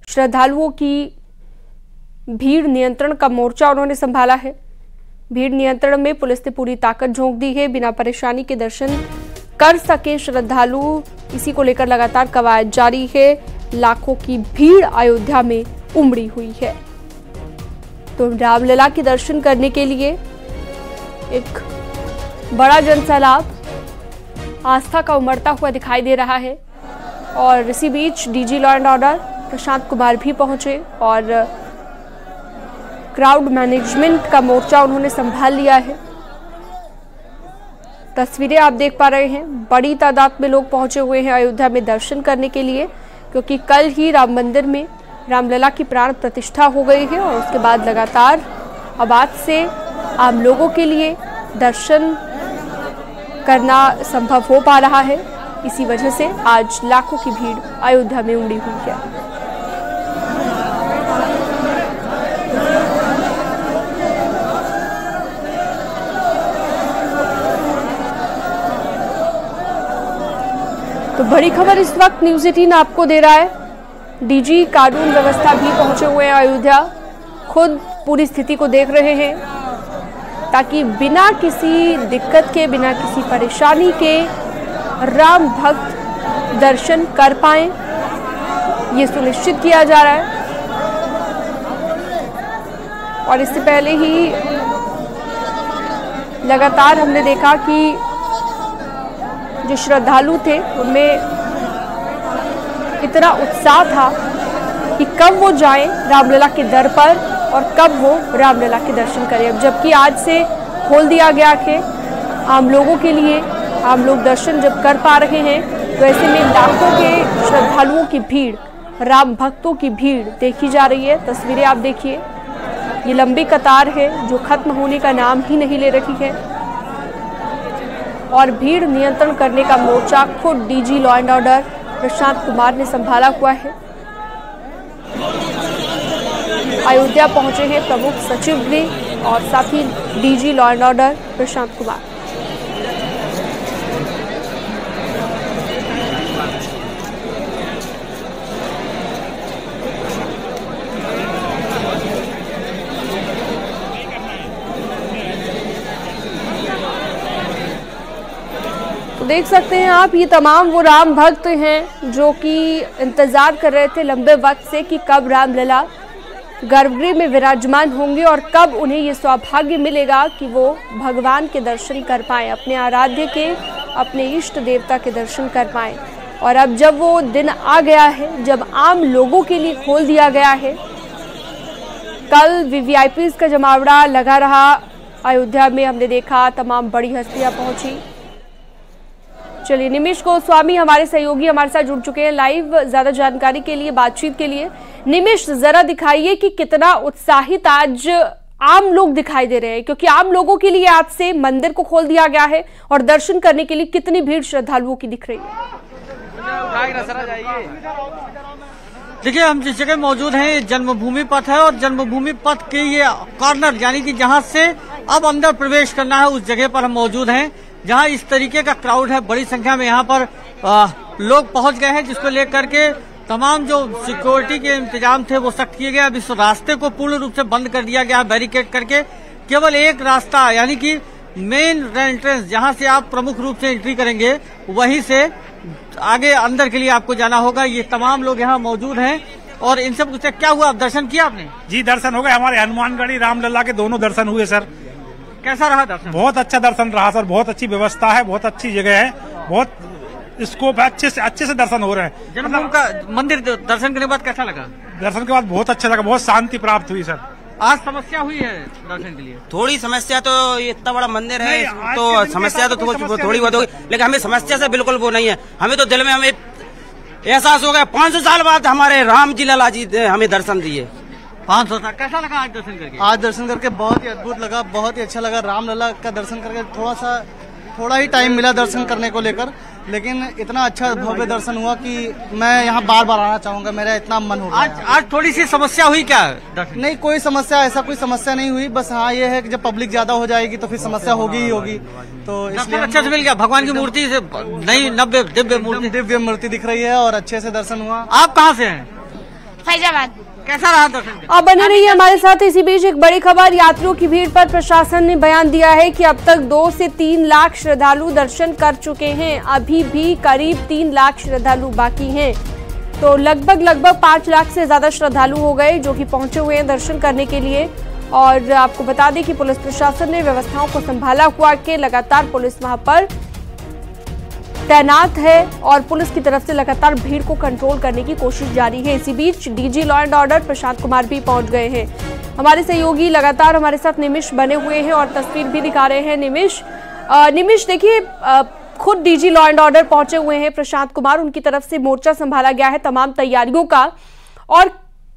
श्रद्धालुओं की भीड़ नियंत्रण का मोर्चा उन्होंने संभाला है। भीड़ नियंत्रण में पुलिस ने पूरी ताकत झोंक दी है। बिना परेशानी के दर्शन कर सके श्रद्धालु, इसी को लेकर लगातार कवायद जारी है। लाखों की भीड़ अयोध्या में उमड़ी हुई है। तो रामलला के दर्शन करने के लिए एक बड़ा जनसैलाब आस्था का उमड़ता हुआ दिखाई दे रहा है। और इसी बीच DG law and order Prashant Kumar भी पहुंचे और क्राउड मैनेजमेंट का मोर्चा उन्होंने संभाल लिया है। तस्वीरें आप देख पा रहे हैं, बड़ी तादाद में लोग पहुंचे हुए हैं अयोध्या में दर्शन करने के लिए, क्योंकि कल ही राम मंदिर में रामलला की प्राण प्रतिष्ठा हो गई है और उसके बाद लगातार अब आज से आम लोगों के लिए दर्शन करना संभव हो पा रहा है। इसी वजह से आज लाखों की भीड़ अयोध्या में उमड़ी हुई है। तो बड़ी खबर इस वक्त न्यूज़ 18 आपको दे रहा है। डीजी कानून व्यवस्था भी पहुंचे हुए हैं अयोध्या, खुद पूरी स्थिति को देख रहे हैं ताकि बिना किसी दिक्कत के, बिना किसी परेशानी के राम भक्त दर्शन कर पाएं, ये सुनिश्चित किया जा रहा है। और इससे पहले ही लगातार हमने देखा कि जो श्रद्धालु थे उनमें इतना उत्साह था कि कब वो जाएं रामलला के दर पर और कब वो रामलला के दर्शन करें। अब जबकि आज से खोल दिया गया है आम लोगों के लिए, आम लोग दर्शन जब कर पा रहे हैं, तो ऐसे में लाखों के श्रद्धालुओं की भीड़, राम भक्तों की भीड़ देखी जा रही है। तस्वीरें आप देखिए, ये लंबी कतार है जो खत्म होने का नाम ही नहीं ले रही है। और भीड़ नियंत्रण करने का मोर्चा खुद DG law and order Prashant Kumar ने संभाला हुआ है। अयोध्या पहुंचे हैं प्रमुख सचिव भी और साथ ही DG law and order Prashant Kumar. देख सकते हैं आप, ये तमाम वो राम भक्त हैं जो कि इंतजार कर रहे थे लंबे वक्त से कि कब रामलला गर्भगृह में विराजमान होंगे और कब उन्हें ये सौभाग्य मिलेगा कि वो भगवान के दर्शन कर पाएं, अपने आराध्य के, अपने इष्ट देवता के दर्शन कर पाएं। और अब जब वो दिन आ गया है, जब आम लोगों के लिए खोल दिया गया है, कल वीवीआईपीज़ का जमावड़ा लगा रहा अयोध्या में, हमने देखा तमाम बड़ी हस्तियां पहुंची। चलिए, निमिष गोस्वामी हमारे सहयोगी हमारे साथ जुड़ चुके हैं लाइव ज्यादा जानकारी के लिए, बातचीत के लिए। निमिष, जरा दिखाइए कि कितना उत्साहित आज आम लोग दिखाई दे रहे हैं, क्योंकि आम लोगों के लिए आज से मंदिर को खोल दिया गया है और दर्शन करने के लिए कितनी भीड़ श्रद्धालुओं की दिख रही है। देखिए, हम जिस जगह मौजूद हैं जन्मभूमि पथ है और जन्मभूमि पथ के ये कॉर्नर, यानी कि जहां से अब अंदर प्रवेश करना है, उस जगह पर हम मौजूद हैं जहां इस तरीके का क्राउड है। बड़ी संख्या में यहाँ पर लोग पहुंच गए हैं, जिसको लेकर के तमाम जो सिक्योरिटी के इंतजाम थे वो सख्त किए गए। अब इस रास्ते को पूर्ण रूप से बंद कर दिया गया है, बैरिकेड करके। केवल एक रास्ता, यानी कि मेन एंट्रेंस, जहां से आप प्रमुख रूप से एंट्री करेंगे, वहीं से आगे अंदर के लिए आपको जाना होगा। ये तमाम लोग यहाँ मौजूद हैं और इनसे पूछते क्या हुआ, आप दर्शन किया आपने? जी, दर्शन हो गए। हमारे हनुमानगढ़ी रामलला के दोनों दर्शन हुए सर। कैसा रहा दर्शन? बहुत अच्छा दर्शन रहा सर, बहुत अच्छी व्यवस्था है, बहुत अच्छी जगह है, बहुत स्कोप है, अच्छे से दर्शन हो रहे हैं। जन्मभूमि का मंदिर दर्शन करने के बाद कैसा लगा? दर्शन के बाद बहुत अच्छा लगा, बहुत शांति प्राप्त हुई सर। आज समस्या हुई है दर्शन के लिए? थोड़ी समस्या तो, ये इतना बड़ा मंदिर है तो समस्या तो थोड़ी बहुत होगी, लेकिन हमें समस्या से बिल्कुल वो नहीं है। हमें तो दिल में हमें एहसास हो गया 500 साल बाद हमारे राम जी लला जी ने हमें दर्शन दिए। 500 साल। कैसा लगा आज दर्शन करके? आज दर्शन करके बहुत ही अद्भुत लगा, बहुत ही अच्छा लगा। रामलला का दर्शन करके थोड़ा ही टाइम मिला दर्शन करने को लेकर, लेकिन इतना अच्छा भव्य दर्शन हुआ कि मैं यहाँ बार बार आना चाहूंगा, मेरा इतना मन हो रहा। आज थोड़ी सी समस्या हुई क्या? नहीं, कोई समस्या, ऐसा कोई समस्या नहीं हुई। बस हाँ, ये है कि जब पब्लिक ज्यादा हो जाएगी तो फिर समस्या होगी ही होगी। तो इसलिए अच्छा से मिल गया, भगवान की मूर्ति से नई दिव्य मूर्ति दिख रही है और अच्छे से दर्शन हुआ। आप कहाँ से हैं? फैजाबाद। कैसा रहा दर्शन? आप बने रहिए हमारे साथ। इसी बीच एक बड़ी खबर, यात्रियों की भीड़ पर प्रशासन ने बयान दिया है कि अब तक 2 से 3 लाख श्रद्धालु दर्शन कर चुके हैं। अभी भी करीब 3 लाख श्रद्धालु बाकी हैं। तो लगभग 5 लाख से ज्यादा श्रद्धालु हो गए जो कि पहुंचे हुए हैं दर्शन करने के लिए। और आपको बता दें कि पुलिस प्रशासन ने व्यवस्थाओं को संभाला हुआ के लगातार पुलिस वहां पर तैनात है और पुलिस की तरफ से लगातार भीड़ को कंट्रोल करने की कोशिश जारी है। इसी बीच DG law and order Prashant Kumar भी पहुंच गए हैं। हमारे सहयोगी लगातार हमारे साथ निमिष बने हुए हैं और तस्वीर भी दिखा रहे हैं। निमिष देखिए, खुद डीजी लॉ एंड ऑर्डर पहुंचे हुए हैं प्रशांत कुमार, उनकी तरफ से मोर्चा संभाला गया है तमाम तैयारियों का और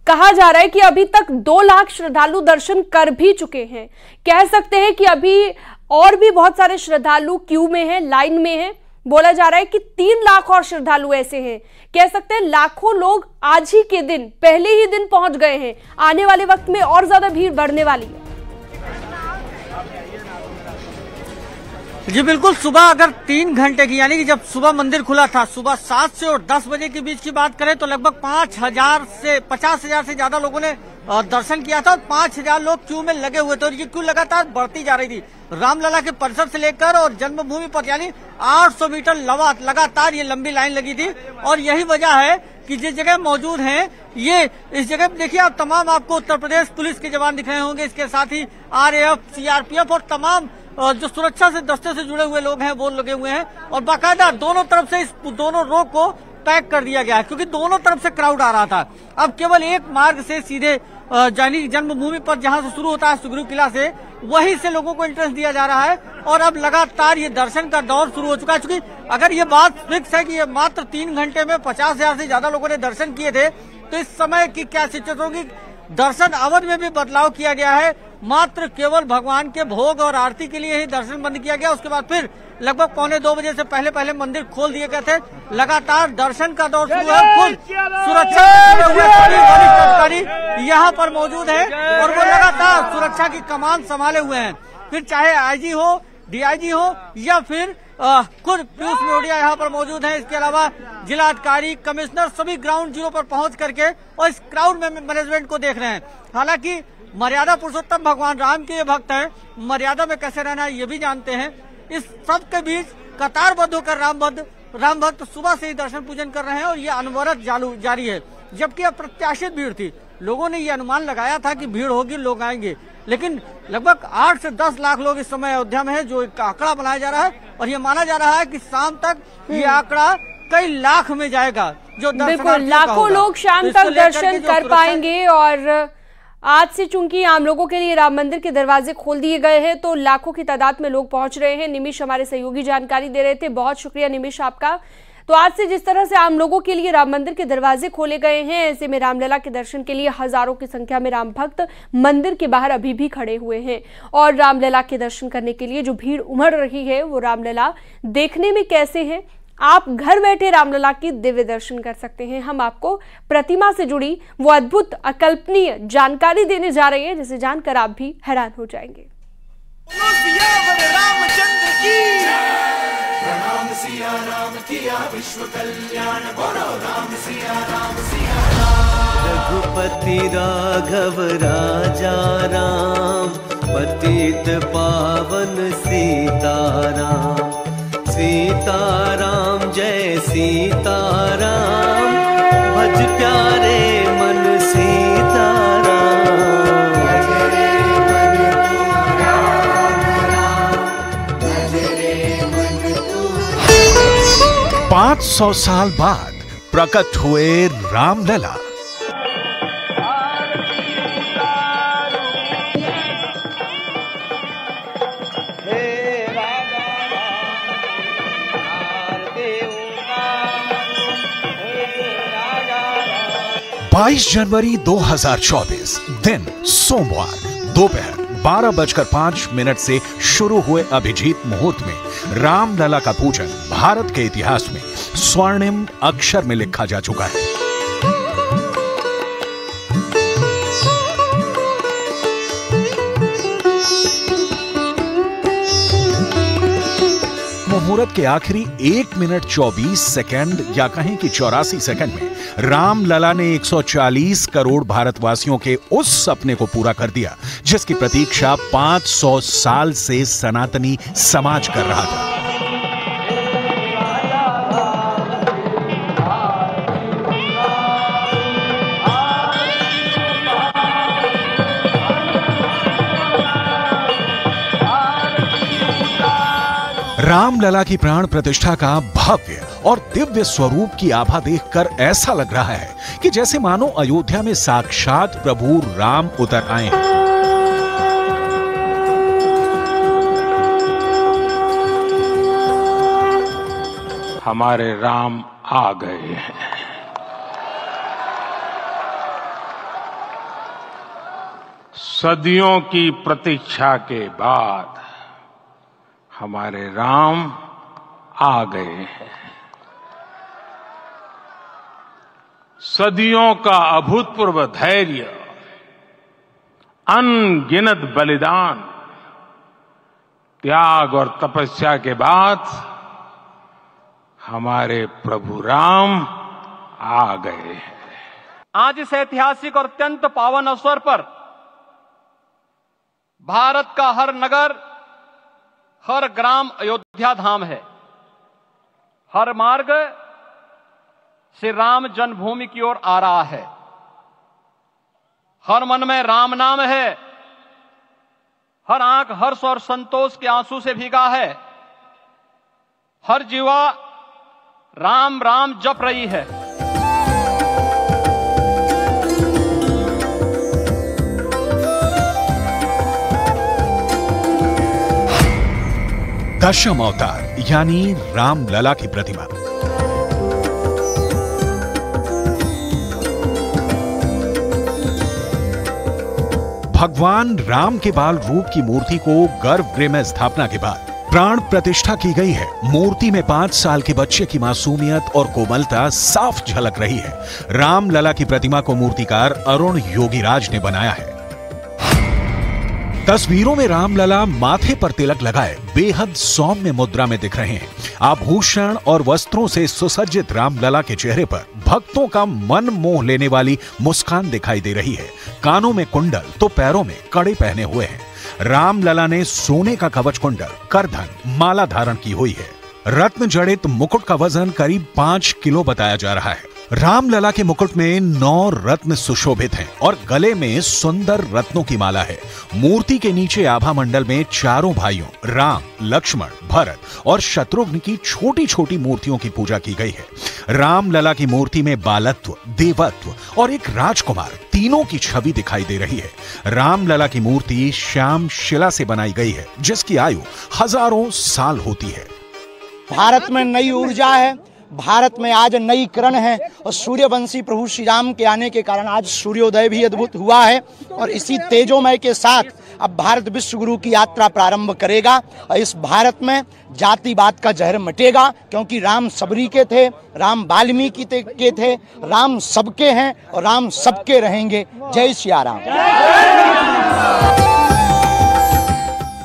कहा जा रहा है कि अभी तक 2 लाख श्रद्धालु दर्शन कर भी चुके हैं। कह सकते हैं कि अभी और भी बहुत सारे श्रद्धालु क्यू में हैं, लाइन में हैं। बोला जा रहा है कि 3 लाख और श्रद्धालु ऐसे हैं, कह सकते हैं लाखों लोग आज ही के दिन, पहले ही दिन पहुंच गए हैं। आने वाले वक्त में और ज्यादा भीड़ बढ़ने वाली है। जी बिल्कुल, सुबह अगर 3 घंटे की, यानी कि जब सुबह मंदिर खुला था, सुबह 7 से और 10 बजे के बीच की बात करें तो लगभग 50,000 से ज्यादा लोगों ने दर्शन किया था और 5,000 लोग क्यू में लगे हुए थे और ये क्यू लगातार बढ़ती जा रही थी। रामलला के परिसर से लेकर और जन्मभूमि पथ यानी 800 मीटर लगातार ये लंबी लाइन लगी थी और यही वजह है कि जिस जगह मौजूद हैं, ये इस जगह देखिए आप, तमाम आपको उत्तर प्रदेश पुलिस के जवान दिख रहे होंगे, इसके साथ ही RAF, CRPF और तमाम जो सुरक्षा से दस्ते से जुड़े हुए लोग हैं वो लगे हुए हैं और बाकायदा दोनों तरफ से इस दोनों रो को पैक कर दिया गया है क्योंकि दोनों तरफ से क्राउड आ रहा था। अब केवल एक मार्ग से सीधे जन्मभूमि पर जहां से शुरू होता है सुखरू किला से, वहीं से लोगों को इंटरेस्ट दिया जा रहा है और अब लगातार ये दर्शन का दौर शुरू हो चुका है। क्योंकि अगर ये बात फिक्स है कि ये मात्र 3 घंटे में 50,000 से ज्यादा लोगों ने दर्शन किए थे, तो इस समय की क्या सिचुएशन होगी? दर्शन अवधि में भी बदलाव किया गया है। मात्र केवल भगवान के भोग और आरती के लिए ही दर्शन बंद किया गया। उसके बाद फिर लगभग 1:45 बजे से पहले मंदिर खोल दिए गए थे। लगातार दर्शन का दौर शुरू है। खुद सुरक्षा से जुड़े हुए सभी वरिष्ठ अधिकारी यहाँ पर मौजूद है और वो लगातार सुरक्षा की कमान संभाले हुए हैं। फिर चाहे IG हो, DIG हो या फिर खुद पीयूष मेवड़िया यहाँ पर मौजूद हैं। इसके अलावा जिलाधिकारी, कमिश्नर सभी ग्राउंड जीरो पर पहुंच करके और इस क्राउड मैनेजमेंट को देख रहे हैं। हालांकि मर्यादा पुरुषोत्तम भगवान राम के ये भक्त हैं, मर्यादा में कैसे रहना है ये भी जानते हैं। इस सब के बीच कतारबद्ध होकर राम भक्त सुबह से ही दर्शन पूजन कर रहे हैं और ये अनवरत जारी है। जबकि अप्रत्याशित भीड़ थी, लोगों ने ये अनुमान लगाया था कि भीड़ होगी, लोग आएंगे, लेकिन लगभग 8 से 10 लाख लोग इस समय अयोध्या में है, जो एक आंकड़ा बनाया जा रहा है और ये माना जा रहा है कि शाम तक ये आंकड़ा कई लाख में जाएगा। जो बिल्कुल लाखों लोग शाम तक दर्शन कर पाएंगे। और आज से चूंकि आम लोगों के लिए राम मंदिर के दरवाजे खोल दिए गए हैं तो लाखों की तादाद में लोग पहुंच रहे हैं। निमिष हमारे सहयोगी जानकारी दे रहे थे, बहुत शुक्रिया निमिष आपका। तो आज से जिस तरह से आम लोगों के लिए राम मंदिर के दरवाजे खोले गए हैं, ऐसे में रामलला के दर्शन के लिए हजारों की संख्या में राम भक्त मंदिर के बाहर अभी भी खड़े हुए हैं और रामलला के दर्शन करने के लिए जो भीड़ उमड़ रही है वो रामलला देखने में कैसे है, आप घर बैठे रामलला की दिव्य दर्शन कर सकते हैं। हम आपको प्रतिमा से जुड़ी वो अद्भुत अकल्पनीय जानकारी देने जा रहे हैं जिसे जानकर आप भी हैरान हो जाएंगे। राम सिया राम किया विश्व कल्याण, बोलो राम सिया राम सिया राम। रघुपति राघव राजा राम, पतित पावन सीताराम। सीताराम जय सीताराम, भज प्यारे मन सीताराम। 500 साल बाद प्रकट हुए रामलला। बाईस जनवरी 2024 दिन सोमवार दोपहर 12:05 से शुरू हुए अभिजीत मुहूर्त में रामलला का पूजन भारत के इतिहास में स्वर्णिम अक्षर में लिखा जा चुका है। मुहूर्त के आखिरी 1 मिनट 24 सेकंड या कहें कि 84 सेकंड में रामलला ने 140 करोड़ भारतवासियों के उस सपने को पूरा कर दिया जिसकी प्रतीक्षा 500 साल से सनातनी समाज कर रहा था। रामलला की प्राण प्रतिष्ठा का भव्य और दिव्य स्वरूप की आभा देखकर ऐसा लग रहा है कि जैसे मानो अयोध्या में साक्षात प्रभु राम उतर आए हैं। हमारे राम आ गए हैं। सदियों की प्रतीक्षा के बाद हमारे राम आ गए हैं। सदियों का अभूतपूर्व धैर्य, अनगिनत बलिदान, त्याग और तपस्या के बाद हमारे प्रभु राम आ गए हैं। आज इस ऐतिहासिक और अत्यंत पावन अवसर पर भारत का हर नगर, हर ग्राम अयोध्या धाम है। हर मार्ग श्री राम जन्मभूमि की ओर आ रहा है। हर मन में राम नाम है। हर आंख हर्ष और संतोष के आंसू से भीगा है। हर जीवा राम राम जप रही है। दशम अवतार यानी रामलला की प्रतिमा। भगवान राम के बाल रूप की मूर्ति को गर्भगृह में स्थापना के बाद प्राण प्रतिष्ठा की गई है। मूर्ति में 5 साल के बच्चे की मासूमियत और कोमलता साफ झलक रही है। रामलला की प्रतिमा को मूर्तिकार अरुण योगीराज ने बनाया है। तस्वीरों में रामलला माथे पर तिलक लगाए बेहद सौम्य मुद्रा में दिख रहे हैं। आभूषण और वस्त्रों से सुसज्जित रामलला के चेहरे पर भक्तों का मन मोह लेने वाली मुस्कान दिखाई दे रही है। कानों में कुंडल तो पैरों में कड़े पहने हुए हैं। रामलला ने सोने का कवच कुंडल, करधन, माला धारण की हुई है। रत्न जड़ित मुकुट का वजन करीब 5 किलो बताया जा रहा है। रामलला के मुकुट में 9 रत्न सुशोभित हैं और गले में सुंदर रत्नों की माला है। मूर्ति के नीचे आभा मंडल में चारों भाइयों राम, लक्ष्मण, भरत और शत्रुघ्न की छोटी छोटी मूर्तियों की पूजा की गई है। रामलला की मूर्ति में बालत्व, देवत्व और एक राजकुमार तीनों की छवि दिखाई दे रही है। रामलला की मूर्ति श्याम शिला से बनाई गई है जिसकी आयु हजारों साल होती है। भारत में नई ऊर्जा है। भारत में आज नई किरण है और सूर्यवंशी प्रभु श्री राम के आने के कारण आज सूर्योदय भी अद्भुत हुआ है। और इसी तेजोमय के साथ अब भारत विश्व गुरु की यात्रा प्रारंभ करेगा और इस भारत में जातिवाद का जहर मिटेगा, क्योंकि राम सबरी के थे, राम वाल्मीकि के थे, राम सबके हैं और राम सबके रहेंगे। जय सिया राम।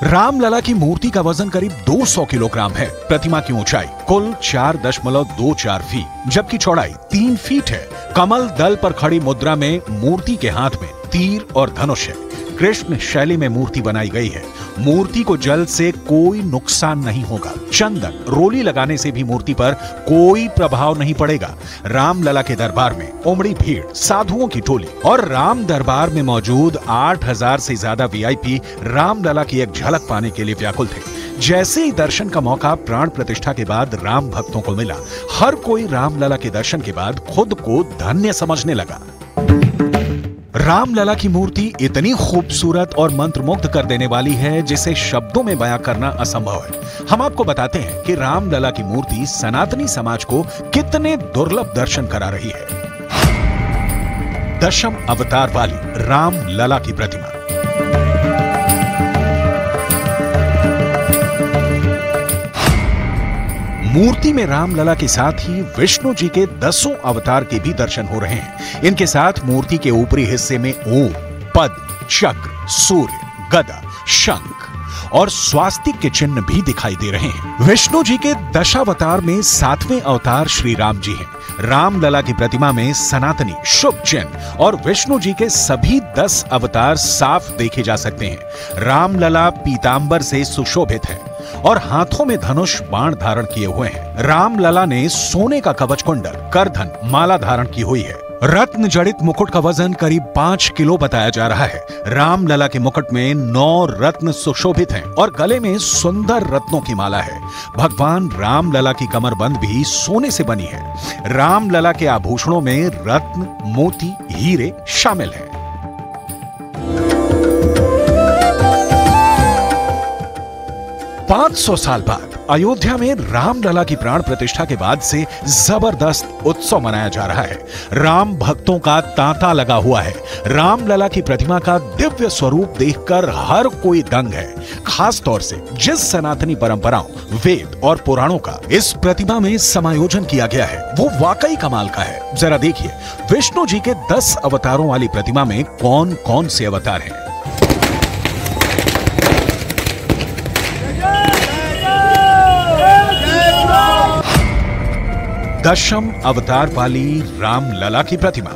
रामलला की मूर्ति का वजन करीब 200 किलोग्राम है। प्रतिमा की ऊंचाई कुल 4.24 फीट जबकि चौड़ाई 3 फीट है। कमल दल पर खड़ी मुद्रा में मूर्ति के हाथ में तीर और धनुष है। कृष्ण शैली में मूर्ति बनाई गई है। मूर्ति को जल से कोई नुकसान नहीं होगा। चंदन, रोली लगाने से भी मूर्ति पर कोई प्रभाव नहीं पड़ेगा। रामलला के दरबार में उमड़ी भीड़, साधुओं की टोली और राम दरबार में मौजूद 8000 से ज्यादा वीआईपी रामलला की एक झलक पाने के लिए व्याकुल थे। जैसे ही दर्शन का मौका प्राण प्रतिष्ठा के बाद राम भक्तों को मिला, हर कोई रामलला के दर्शन के बाद खुद को धन्य समझने लगा। रामलला की मूर्ति इतनी खूबसूरत और मंत्रमुग्ध कर देने वाली है जिसे शब्दों में बयां करना असंभव है। हम आपको बताते हैं कि रामलला की मूर्ति सनातनी समाज को कितने दुर्लभ दर्शन करा रही है। दशम अवतार वाली रामलला की प्रतिमा। मूर्ति में रामलला के साथ ही विष्णु जी के 10 अवतार के भी दर्शन हो रहे हैं। इनके साथ मूर्ति के ऊपरी हिस्से में ओम, पद्म, चक्र, सूर्य, गदा, शंख और स्वास्तिक के चिन्ह भी दिखाई दे रहे हैं। विष्णु जी के दशावतार में 7वें अवतार श्री राम जी हैं। रामलला की प्रतिमा में सनातनी शुभ चिन्ह और विष्णु जी के सभी 10 अवतार साफ देखे जा सकते हैं। रामलला पीतांबर से सुशोभित है और हाथों में धनुष बाण धारण किए हुए हैं। रामलला ने सोने का कवच कुंडल, करधन, माला धारण की हुई है। रत्न जड़ित मुकुट का वजन करीब 5 किलो बताया जा रहा है। रामलला के मुकुट में 9 रत्न सुशोभित हैं और गले में सुंदर रत्नों की माला है। भगवान रामलला की कमरबंद भी सोने से बनी है। रामलला के आभूषणों में रत्न, मोती, हीरे शामिल हैं। पांच 500 साल बाद अयोध्या में रामलला की प्राण प्रतिष्ठा के बाद से जबरदस्त उत्सव मनाया जा रहा है। राम भक्तों का तांता लगा हुआ है। रामलला की प्रतिमा का दिव्य स्वरूप देखकर हर कोई दंग है। खास तौर से जिस सनातनी परंपराओं, वेद और पुराणों का इस प्रतिमा में समायोजन किया गया है वो वाकई कमाल का है। जरा देखिए विष्णु जी के 10 अवतारों वाली प्रतिमा में कौन कौन से अवतार हैं। दशम अवतार वाली रामलला की प्रतिमा।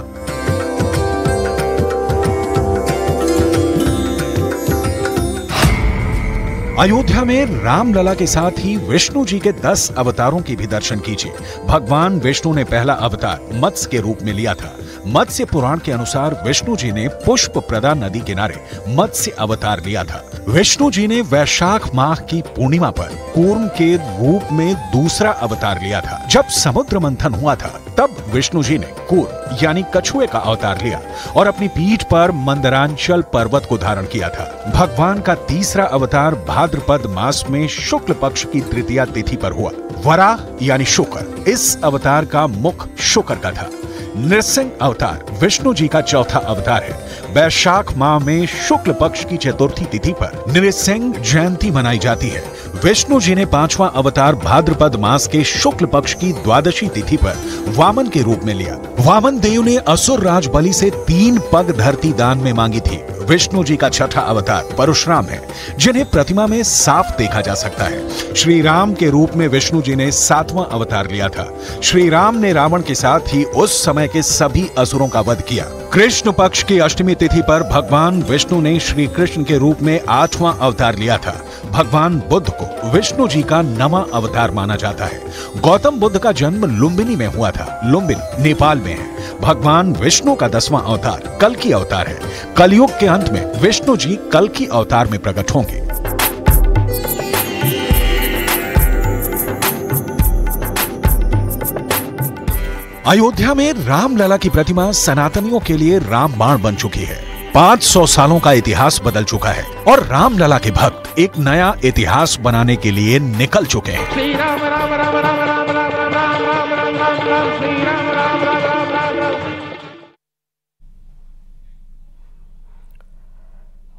अयोध्या में रामलला के साथ ही विष्णु जी के 10 अवतारों की भी दर्शन कीजिए। भगवान विष्णु ने पहला अवतार मत्स्य के रूप में लिया था। मत्स्य पुराण के अनुसार विष्णु जी ने पुष्प प्रदा नदी किनारे मत्स्य अवतार लिया था। विष्णु जी ने वैशाख माह की पूर्णिमा पर कूर्म के रूप में दूसरा अवतार लिया था। जब समुद्र मंथन हुआ था तब विष्णु जी ने कूर्म यानी कछुए का अवतार लिया और अपनी पीठ पर मंदरांचल पर्वत को धारण किया था। भगवान का तीसरा अवतार भाद्रपद मास में शुक्ल पक्ष की तृतीया तिथि पर हुआ। वराह यानी शुकर, इस अवतार का मुख शुकर का था। नृसिंह अवतार विष्णु जी का चौथा अवतार है। वैशाख माह में शुक्ल पक्ष की चतुर्थी तिथि पर नृसिंह जयंती मनाई जाती है। विष्णु जी ने 5वां अवतार भाद्रपद मास के शुक्ल पक्ष की द्वादशी तिथि पर वामन के रूप में लिया। वामन देव ने असुर राज बलि से 3 पग धरती दान में मांगी थी। विष्णु जी का छठा अवतार परशुराम है, जिन्हें प्रतिमा में साफ देखा जा सकता है। श्री राम के रूप में विष्णु जी ने 7वां अवतार लिया था। श्री राम ने रावण के साथ ही उस समय के सभी असुरों का वध किया। कृष्ण पक्ष की अष्टमी तिथि पर भगवान विष्णु ने श्री कृष्ण के रूप में 8वां अवतार लिया था। भगवान बुद्ध को विष्णु जी का 9वां अवतार माना जाता है। गौतम बुद्ध का जन्म लुम्बिनी में हुआ था। लुम्बिनी नेपाल में है। भगवान विष्णु का 10वां अवतार कल्कि अवतार है। कलयुग के अंत में विष्णु जी कल्कि अवतार में प्रकट होंगे। अयोध्या में रामलला की प्रतिमा सनातनियों के लिए रामबाण बन चुकी है। 500 सालों का इतिहास बदल चुका है और रामलला के भक्त एक नया इतिहास बनाने के लिए निकल चुके हैं। श्री राम राम राम राम राम राम राम राम राम राम राम राम श्री राम राम राम राम राम राम।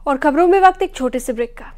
और खबरों में वक्त एक छोटे से ब्रेक का।